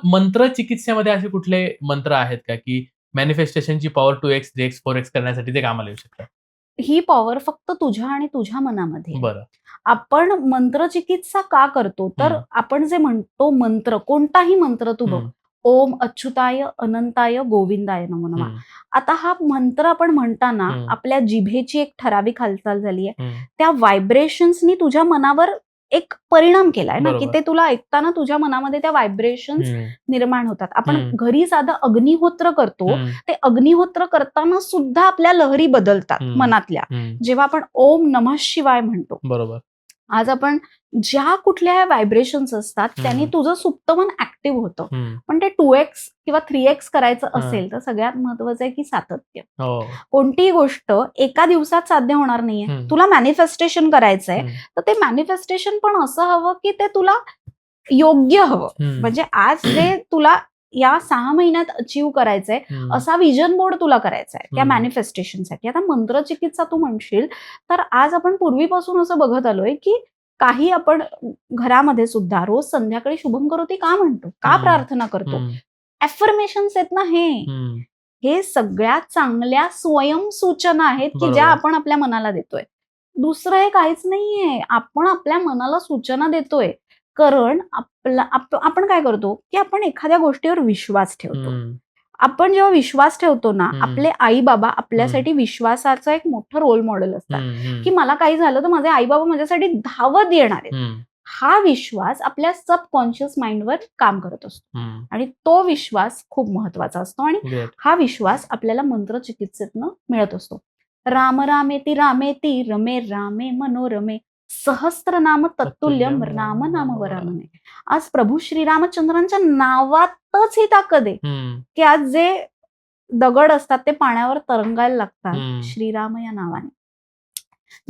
मंत्र चिकित्सेमध्ये असे कुठले मंत्र आहेत का, की मॅनिफेस्टेशनची पॉवर 2x, 3x, 4x करण्यासाठी ते कामाला येऊ शकतात? ही पॉवर फक्त तुझ्या आणि तुझ्या मनामध्ये आहे. बरं. आपण मंत्रचिकित्सा का करतो? तर हं. आपण जे म्हणतो मंत्र, कोणताही मंत्र तू बघ, हं. ओम अच्युताय अनंताय गोविंदाय नमो नमः. हं. आता हा मंत्र आपण म्हणताना हं. आपल्या जिभेची एक ठराविक हालचाल झाली आहे. हं. त्या व्हायब्रेशन्सनी तुझ्या मनावर एक परिणाम केलाय ना, की बरोबर. ते तुला ऐकताना तुझ्या मनामध्ये त्या व्हायब्रेशन्स हं. निर्माण होतात. आपण हं. घरी साधं अग्निहोत्र करतो, हं. ते अग्निहोत्र करताना सुद्धा आपल्या लहरी बदलतात हं. मनातल्या. हं. जेव्हा आपण ओम नमः शिवाय म्हणतो. बरोबर. आज आपण ज्या कुठल्या व्हायब्रेशन्स असतात त्यांनी हं. तुझं सुप्त मन ऍक्टिव्ह होतं. हं. पण ते 2x किंवा 3x करायचं हां. असेल तर सगळ्यात महत्वाचं आहे की सातत्य. हो. कोणतीही गोष्ट एका दिवसात साध्य होणार नाहीये. हं. तुला मॅनिफेस्टेशन करायचंय, हं. तर ते मॅनिफेस्टेशन पण असं हवं की ते तुला योग्य हवं. हं. म्हणजे आज जे तुला या 6 महिन्यात अचीव्ह करायचंय हं. असा विजन बोर्ड तुला करायचा आहे त्या हं. मॅनिफेस्टेशनसाठी. आता मंत्रचिकित्सा तू म्हणशील, तर आज आपण पूर्वीपासून असं बघत आलोय की काही आपण घरामध्ये सुद्धा रोज संध्याकाळी शुभंकरोती का म्हणतो? का हं. प्रार्थना करतो? हं. अफर्मेशन्स आहेत ना हे. हं. हे सगळ्यात चांगल्या स्वयंसूचना आहेत की ज्या बरोबर. आपण आपल्या मनाला देतोय. दुसरं हे काहीच नाहीये. आपण आपल्या मनाला सूचना देतोय. कारण आपण काय करतो, की आपण एखाद्या गोष्टीवर विश्वास ठेवतो. हं. आपण जेव्हा विश्वास ठेवतो ना, हं. आपले आई-बाबा हं. आपल्यासाठी विश्वासाचं एक मोठं रोल मॉडेल असतात, हं. हं. की मला काही झालं तर माझे आई-बाबा माझ्यासाठी धावत येणार आहेत. हं. हा विश्वास आपल्या सबकॉन्शियस माइंडवर काम करत असतो हं. आणि तो विश्वास खूप महत्वाचा असतो आणि ग्रेट. हा विश्वास आपल्याला मंत्रचिकित्सेतनं मिळत असतो. राम रामेति रामेति रमे रामे मनोरमे सहस्त्रनाम तत्तुल्यम राम नाम वरानने. आज प्रभू श्रीरामचंद्रांच्या नावातच ही ताकद आहे, हं. की आज जे दगड असतात ते पाण्यावर तरंगायला लागतात हं. श्रीराम या नावाने.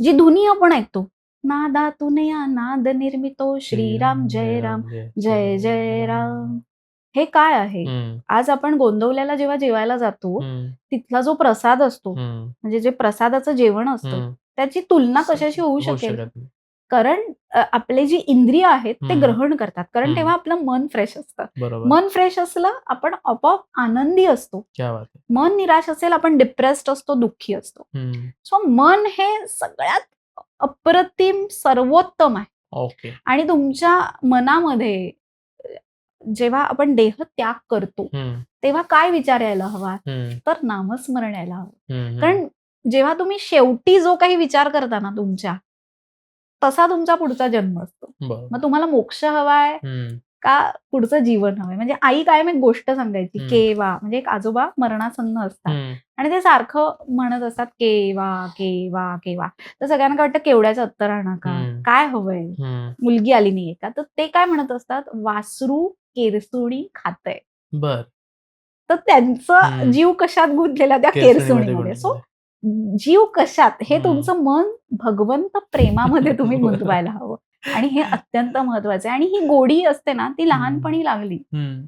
जी धुनी आपण ऐकतो, नादातून या नाद निर्मितो श्रीराम जय राम जय जय राम. हे काय आहे? हं. आज आपण गोंदवल्याला जेव्हा जेवायला जातो, हं. तिथला जो प्रसाद असतो, हं. म्हणजे जे प्रसादाचं जेवण असतं, हं. त्याची तुलना कशाशी होऊ होऊ शकेल? शकत नाही. कारण आपले जी इंद्रिय आहेत ते हं. ग्रहण करतात. कारण हं. तेव्हा आपलं मन फ्रेश असतं. बरोबर. मन फ्रेश असलं, आपण आपोआप आनंदी असतो. क्या बात है! मन निराश असेल, आपण डिप्रेस्ड असतो, दुःखी असतो. हं. सो मन हे सगळ्यात अप्रतिम सर्वोत्तम आहे ओके. आणि तुमच्या मनामध्ये जेव्हा आपण देह त्याग करतो, हं. तेव्हा काय विचार यायला हवा? हं. तर नामस्मरण यायला हवं. हं. हं. कारण जेव्हा तुम्ही शेवटी जो काही विचार करता ना तुमच्या, तसा तुमचा पुढचा जन्म असतो. बरोबर. मग तुम्हाला मोक्ष हवाय हं. का पुढचं जीवन हवंय? म्हणजे आई कायम एक गोष्ट सांगायची, हं. केव्हा म्हणजे एक आजोबा मरणासन्न असतात हं. आणि ते सारखं म्हणत असतात, केव्हा, केव्हा, केव्हा. तर सगळ्यांना काय वाटतं, केवढ्याचं उत्तर आणा का? हं. काय हवंय? हं. मुलगी आली नाहीये का? तर ते काय म्हणत असतात, वासरू केरसुणी खातंय. बरं. तर त्यांचा हं. जीव कशात गुंतलेला? त्या केरसुणीमध्ये केरसुणीमध्ये. सो गुंतलेलं आहे. जीव कशात? हे हं. तुमचं मन भगवंत प्रेमामध्ये तुम्ही बरं. गुंतवायला हवं आणि हे अत्यंत महत्वाचं आहे आणि ही गोडी असते ना, ती हं. लहानपणी लागली. हं.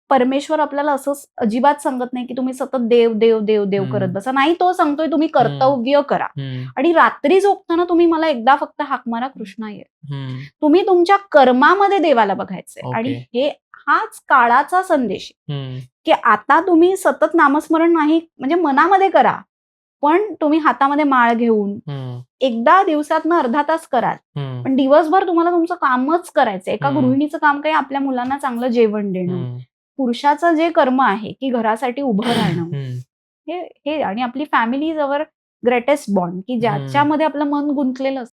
परमेश्वर आपल्याला असंच अजिबात सांगत नाही, की तुम्ही सतत देव, देव, देव, देव करत हं. बसा. नाही, तो सांगतोय तुम्ही हं. कर्तव्य करा हं. आणि रात्री झोपताना तुम्ही मला एकदा फक्त हाक मारा, कृष्णा ये. हं. तुम्ही तुमच्या कर्मामध्ये देवाला बघायचंय आणि ओके. हाच काळाचा संदेश आहे, हं. की आता तुम्ही सतत नामस्मरण नाही म्हणजे मनामध्ये करा, पण तुम्ही हातामध्ये माळ घेऊन हं. एकदा दिवसातनं अर्धा तास कराल. हं. पण दिवसभर तुम्हाला तुमचं कामच करायचंय. एका हं. गृहिणीचं काम काही आपल्या मुलांना चांगलं जेवण देणं. हं. पुरुषाचं जे कर्म आहे, की घरासाठी उभं राहणं. हं. हे हे आणि आपली family is our greatest bond, की हं. ज्याच्यामध्ये आपलं मन गुंतलेलं असतं.